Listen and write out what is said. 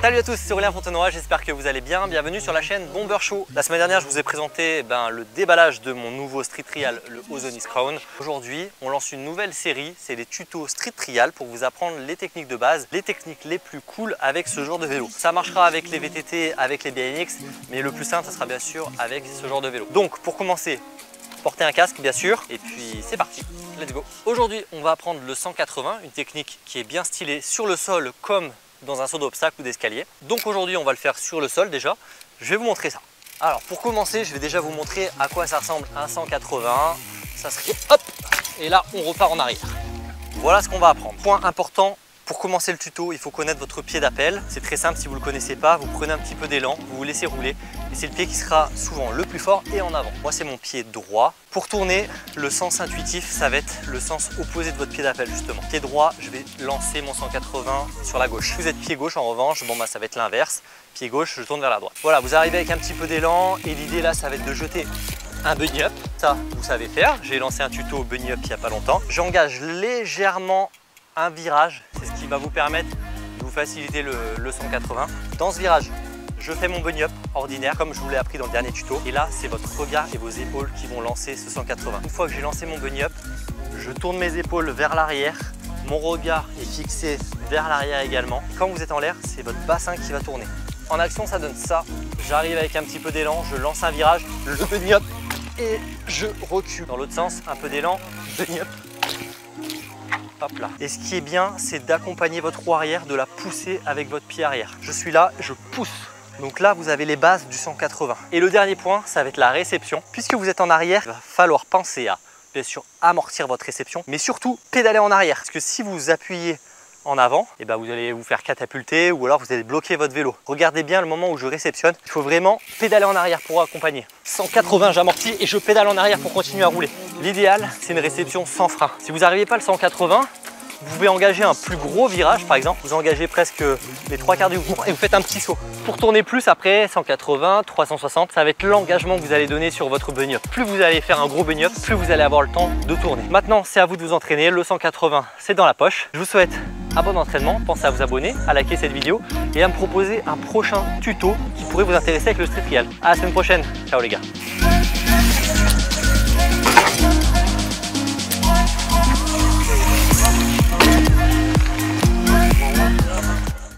Salut à tous, c'est Aurélien Fontenoy, j'espère que vous allez bien. Bienvenue sur la chaîne Bomber Show. La semaine dernière, je vous ai présenté le déballage de mon nouveau street trial, le Ozonis Crown. Aujourd'hui, on lance une nouvelle série, c'est les tutos street trial pour vous apprendre les techniques de base, les techniques les plus cool avec ce genre de vélo. Ça marchera avec les VTT, avec les BMX, mais le plus simple, ça sera bien sûr avec ce genre de vélo. Donc, pour commencer, portez un casque bien sûr, et puis c'est parti, let's go. Aujourd'hui, on va apprendre le 180, une technique qui est bien stylée sur le sol comme dans un saut d'obstacle ou d'escalier. Donc aujourd'hui on va le faire sur le sol déjà. Je vais vous montrer ça. Alors pour commencer, je vais déjà vous montrer à quoi ça ressemble un 180. Ça serait hop, et là on repart en arrière. Voilà ce qu'on va apprendre. Point important, pour commencer le tuto, il faut connaître votre pied d'appel. C'est très simple, si vous ne le connaissez pas, vous prenez un petit peu d'élan, vous vous laissez rouler. Et c'est le pied qui sera souvent le plus fort et en avant. Moi c'est mon pied droit. Pour tourner, le sens intuitif, ça va être le sens opposé de votre pied d'appel justement. Pied droit, je vais lancer mon 180 sur la gauche. Si vous êtes pied gauche en revanche, ça va être l'inverse. Pied gauche, je tourne vers la droite. Voilà, vous arrivez avec un petit peu d'élan et l'idée là, ça va être de jeter un bunny up. Ça, vous savez faire. J'ai lancé un tuto bunny up il n'y a pas longtemps. J'engage légèrement un virage, c'est ce qui va vous permettre de vous faciliter le 180. Dans ce virage, je fais mon bunny up ordinaire comme je vous l'ai appris dans le dernier tuto. Et là, c'est votre regard et vos épaules qui vont lancer ce 180. Une fois que j'ai lancé mon bunny up, je tourne mes épaules vers l'arrière. Mon regard est fixé vers l'arrière également. Quand vous êtes en l'air, c'est votre bassin qui va tourner. En action, ça donne ça. J'arrive avec un petit peu d'élan, je lance un virage, le bunny up et je recule. Dans l'autre sens, un peu d'élan, bunny up. Hop là. Et ce qui est bien, c'est d'accompagner votre roue arrière, de la pousser avec votre pied arrière. Je suis là, je pousse. Donc là, vous avez les bases du 180. Et le dernier point, ça va être la réception. Puisque vous êtes en arrière, il va falloir penser à, bien sûr, amortir votre réception, mais surtout pédaler en arrière. Parce que si vous appuyez en avant, vous allez vous faire catapulter ou alors vous allez bloquer votre vélo. Regardez bien le moment où je réceptionne. Il faut vraiment pédaler en arrière pour accompagner. 180, j'amortis et je pédale en arrière pour continuer à rouler. L'idéal, c'est une réception sans frein. Si vous n'arrivez pas le 180, vous pouvez engager un plus gros virage par exemple. Vous engagez presque les 3/4 du mouvement et vous faites un petit saut. Pour tourner plus après, 180, 360, ça va être l'engagement que vous allez donner sur votre bunny up. Plus vous allez faire un gros bunny up, plus vous allez avoir le temps de tourner. Maintenant, c'est à vous de vous entraîner. Le 180, c'est dans la poche. Je vous souhaite un bon entraînement. Pensez à vous abonner, à liker cette vidéo et à me proposer un prochain tuto qui pourrait vous intéresser avec le street trial. À la semaine prochaine. Ciao les gars.